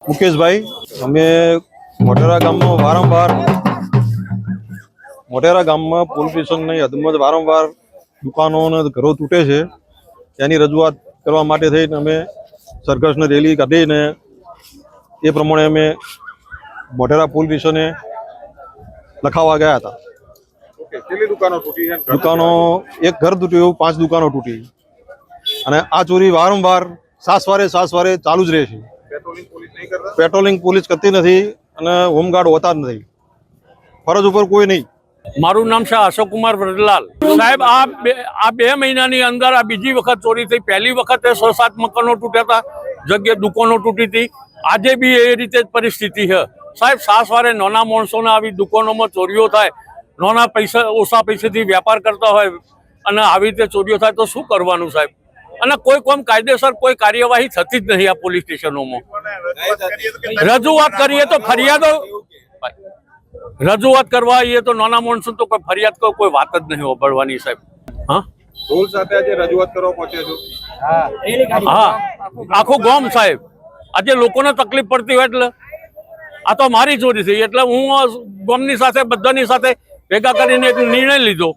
મુકેશભાઈ, અમે મોટેરા ગામમાં પોલીસ સ્ટેશનની હદમાં વારંવાર દુકાનો અને ઘરો તૂટે છે. તેની રજૂઆત કરવા માટે થઈને અમે સરઘસને રેલી કાઢીને એ પ્રમાણે અમે મોટેરા પોલીસ સ્ટેશને લખાવવા ગયા હતા. દુકાનો એક ઘર તૂટ્યું, 5 દુકાનો તૂટી અને આ ચોરી વારંવાર સાસવારે ચાલુ જ રહે છે. પેટ્રોલિંગ પોલીસ કરતી નથી અને હોમગાર્ડ હોતા જ નથી, ફરજ ઉપર કોઈ નહીં. મારું નામ છે અશોક કુમાર વ્રજલાલ. સાહેબ, આ 2 મહિનાની અંદર આ બીજી વખત ચોરી થઈ. પહેલી વખતે 6-7 મકાનો તૂટ્યા હતા, જગ્યાએ દુકાનો તૂટી હતી. આજે બી એ રીતે જ પરિસ્થિતિ છે સાહેબ. સાસવારે નાના માણસોને આવી દુકાનોમાં ચોરીઓ થાય, નાના પૈસા ઓછા પૈસાથી વેપાર કરતા હોય અને આવી રીતે ચોરીઓ થાય તો શું કરવાનું સાહેબ? અને કોઈ કોમ કાયદેસર કોઈ કાર્યવાહી થતી જ નહીં આ પોલીસ સ્ટેશનોમાં. રજૂઆત કરીએ તો ફરિયાદો, રજૂઆત કરવા આવીએ તો નાના માણસો તો કોઈ ફરિયાદ કોઈ વાત જ નહીં સાંભળવાની સાહેબ. હા, ઢોલ સાથે આજે રજૂઆત કરવા પહોંચ્યો છો? હા, આખું ગામ સાહેબ. આજે લોકોને તકલીફ પડતી હોય એટલે આ તો મારી ચોરી થઈ એટલે હું ગામની સાથે બધાની સાથે ભેગા કરીને એક નિર્ણય લીધો